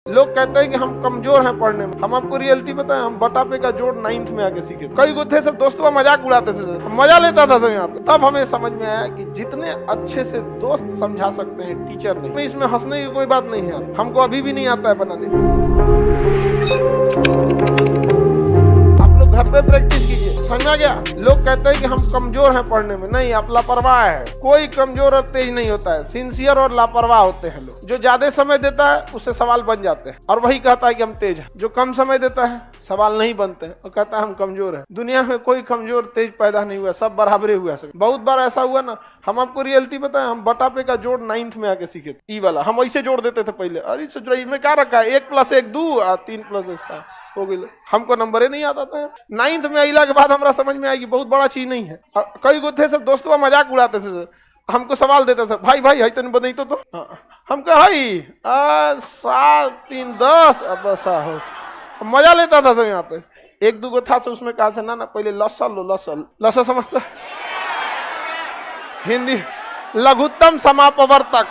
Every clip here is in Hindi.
लोग कहते हैं कि हम कमजोर हैं पढ़ने में। हम आपको रियलिटी बताएं, हम बटा पे का जोड़ 9th में आके सीखे। कई गो थे सब दोस्तों मजाक उड़ाते थे, मजा लेता था सब यहाँ पे। तब हमें समझ में आया कि जितने अच्छे से दोस्त समझा सकते हैं टीचर नहीं। इसमें हंसने की कोई बात नहीं है, हमको अभी भी नहीं आता है बनाने। घर पे प्रैक्टिस कीजिए, समझा गया। लोग कहते हैं कि हम कमजोर हैं पढ़ने में, नहीं, आप लापरवाह है। कोई कमजोर और तेज नहीं होता है, सिंसियर और लापरवाह होते हैं लोग। जो ज्यादा समय देता है उससे सवाल बन जाते हैं, और वही कहता है कि हम तेज हैं। जो कम समय देता है सवाल नहीं बनते हैं और कहता है हम कमजोर हैं। दुनिया में कोई कमजोर तेज पैदा नहीं हुआ, सब बराबरे हुआ। सब बहुत बार ऐसा हुआ ना, हम आपको रियलिटी बताएं, हम बटा पे का जोड़ 9th में आके सीखे। ई वाला हम ऐसे जोड़ देते थे पहले, अरे इसमें क्या रखा है, 1 + 1 2 और 3 + 1 7 हो गई। हमको नंबर ही नहीं आता था। 9th में अला के बाद हमरा समझ में आएगी बहुत बड़ा चीज नहीं है। कई गो थे सब दोस्तों मजाक उड़ाते थे, हमको सवाल देते थे, भाई भाई है तन बदई तो हम कहा 7 3 10 अब ऐसा हो, मजा लेता था सब यहाँ पे। 1 2 था तो उसमें कहा था ना पहले लसा लो, लसा समझता हिंदी लघुत्तम समापवर्तक,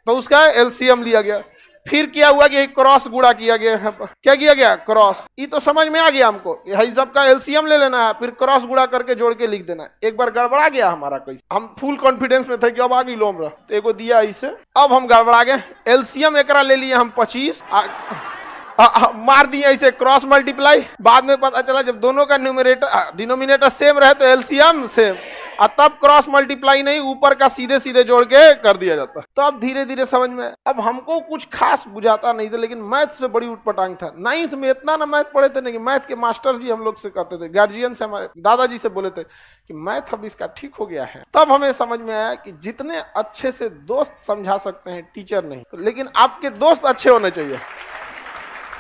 तो उसका एलसीएम लिया गया। फिर क्या हुआ कि क्रॉस गुणा किया गया। क्या किया गया? क्रॉस। ये तो समझ में आ गया हमको, यही सबका एलसीएम ले लेना है, फिर क्रॉस गुणा करके जोड़ के लिख देना है। एक बार गड़बड़ा गया हमारा कैसे, हम फुल कॉन्फिडेंस में थे कि अब आ गई लोमरा, तो एगो दिया इसे, अब हम गड़बड़ा गए। एलसीएम एकरा ले लिए हम 25, मार दिया इसे क्रॉस मल्टीप्लाई। बाद में पता चला जब दोनों का न्यूमरेटर डिनोमिनेटर सेम रहे तो एलसीएम सेम, और तब क्रॉस मल्टीप्लाई नहीं, ऊपर का सीधे सीधे जोड़ के कर दिया जाता। तो अब धीरे धीरे समझ में, अब हमको कुछ खास बुझाता नहीं था, लेकिन मैथ से बड़ी उठपटांग था। 9th में इतना ना मैथ पढ़े थे नहीं, मैथ के मास्टर जी हम लोग से कहते थे, गार्जियन से, हमारे दादाजी से बोले थे कि मैथ अब इसका ठीक हो गया है। तब हमें समझ में आया कि जितने अच्छे से दोस्त समझा सकते हैं टीचर नहीं, लेकिन आपके दोस्त अच्छे होने चाहिए।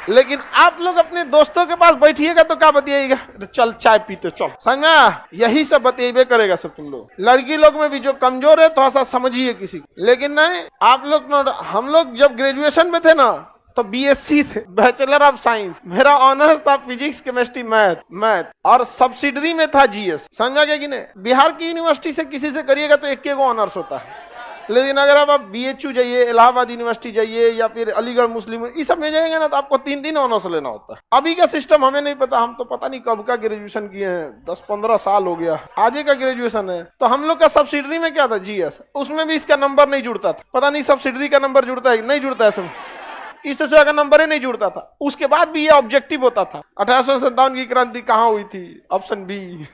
लेकिन आप लोग अपने दोस्तों के पास बैठिएगा तो क्या बतियाएगा, चल चाय पीते चल, समझा, यही सब बतियाबे करेगा सब तुम लोग। लड़की लोग में भी जो कमजोर है थोड़ा सा समझिए किसी को, लेकिन नहीं आप लोग। हम लोग जब ग्रेजुएशन में थे ना तो बीएससी थे, बैचलर ऑफ साइंस। मेरा ऑनर्स था फिजिक्स केमिस्ट्री मैथ और सब्सिडरी में था जीएस, समझा गया कि नहीं। बिहार की यूनिवर्सिटी से किसी से करिएगा तो 1 ऑनर्स होता है, लेकिन अगर आप बीएचयू जाइए, इलाहाबाद यूनिवर्सिटी जाइए, या फिर अलीगढ़ मुस्लिम, इस सब में जाएंगे ना तो आपको 3 ऑनर्स लेना होता है। अभी का सिस्टम हमें नहीं पता, हम तो पता नहीं कब का ग्रेजुएशन किए हैं, 10-15 साल हो गया, आगे का ग्रेजुएशन है। तो हम लोग का सब्सिडरी में क्या था, जीएस, उसमें भी इसका नंबर नहीं जुड़ता था। पता नहीं सब्सिडरी का नंबर जुड़ता है नहीं जुड़ता है, सब इस का नंबर ही नहीं जुड़ता था। उसके बाद भी ये ऑब्जेक्टिव होता था, 1857 की क्रांति कहाँ हुई थी, ऑप्शन बी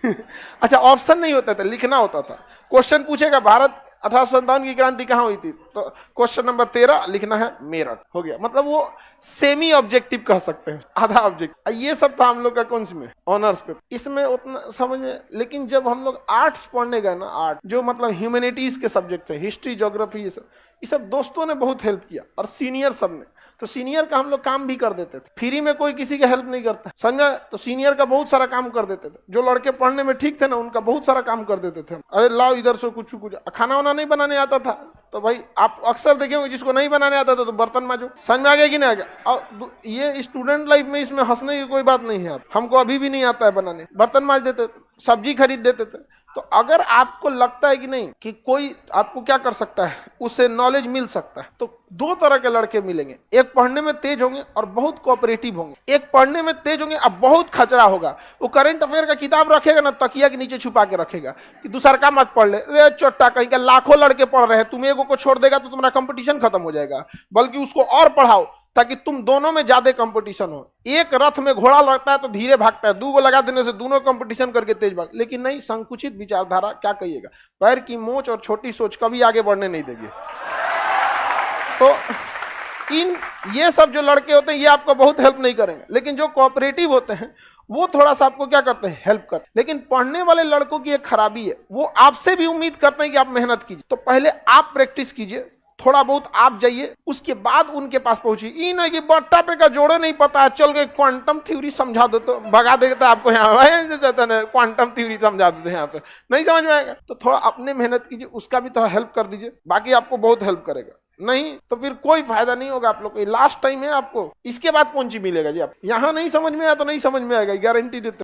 अच्छा, ऑप्शन नहीं होता था, लिखना होता था। क्वेश्चन पूछेगा भारत 1857 की क्रांति कहाँ हुई थी, तो क्वेश्चन नंबर 13 लिखना है मेरठ, हो गया। मतलब वो सेमी ऑब्जेक्टिव कह सकते हैं, आधा ऑब्जेक्ट। ये सब था हम लोग का कौन सी में, ऑनर्स पे, इसमें उतना समझ में। लेकिन जब हम लोग आर्ट्स पढ़ने गए ना, आर्ट जो मतलब ह्यूमैनिटीज के सब्जेक्ट थे, हिस्ट्री, ज्योग्राफी, ये सब दोस्तों ने बहुत हेल्प किया, और सीनियर सब ने। तो सीनियर का हम लोग काम भी कर देते थे, फ्री में कोई किसी का हेल्प नहीं करता, समझा। तो सीनियर का बहुत सारा काम कर देते थे। जो लड़के पढ़ने में ठीक थे ना, उनका बहुत सारा काम कर देते थे। अरे लाओ इधर से कुछ खाना वाना नहीं बनाने आता था तो भाई आप अक्सर देखेंगे जिसको नहीं बनाने आता था तो बर्तन मांजो, समझ में आ गया कि नहीं आ गया। और ये स्टूडेंट लाइफ में इसमें हंसने की कोई बात नहीं है। हमको अभी भी नहीं आता है बनाने, बर्तन मांज देते थे, सब्जी खरीद देते थे। तो अगर आपको लगता है कि नहीं कि कोई आपको क्या कर सकता है, उससे नॉलेज मिल सकता है, तो 2 तरह के लड़के मिलेंगे। एक पढ़ने में तेज होंगे और बहुत कोऑपरेटिव होंगे। एक पढ़ने में तेज होंगे अब बहुत खचरा होगा, वो करंट अफेयर का किताब रखेगा ना, तकिया के नीचे छुपा के रखेगा कि दूसरा का मत पढ़ ले, रे चोट्टा, कहीं का लाखों लड़के पढ़ रहे हैं, तुम एगो को छोड़ देगा तो तुम्हारा कंपटीशन खत्म हो जाएगा। बल्कि उसको और पढ़ाओ ताकि तुम दोनों में ज्यादा कंपटीशन हो। एक रथ में घोड़ा लगता है तो धीरे भागता है, 2 लगा देने से दोनों कंपटीशन करके तेज भाग। लेकिन नहीं, संकुचित विचारधारा क्या कहिएगा, पैर की मोच और छोटी सोच कभी आगे बढ़ने नहीं देगी। तो ये सब जो लड़के होते हैं ये आपको बहुत हेल्प नहीं करेंगे, लेकिन जो कोऑपरेटिव होते हैं वो थोड़ा सा आपको क्या करते हैं, हेल्प करते हैं। लेकिन पढ़ने वाले लड़कों की एक खराबी है, वो आपसे भी उम्मीद करते हैं कि आप मेहनत कीजिए। तो पहले आप प्रैक्टिस कीजिए, थोड़ा बहुत आप जाइए, उसके बाद उनके पास पहुंचिए। ये नहीं कि बट्टा पे का जोड़े नहीं पता है, चल गए क्वांटम थ्योरी समझा दो तो भगा देता है आपको, यहाँ क्वांटम थ्योरी समझा देते हैं, यहाँ पे नहीं समझ में आएगा। तो थोड़ा अपने मेहनत कीजिए, उसका भी थोड़ा हेल्प कर दीजिए, बाकी आपको बहुत हेल्प करेगा। नहीं तो फिर कोई फायदा नहीं होगा आप लोग को। लास्ट टाइम है आपको, इसके बाद कौन सी मिलेगा जी। आप यहाँ नहीं समझ में आया तो नहीं समझ में आएगा, गारंटी देते।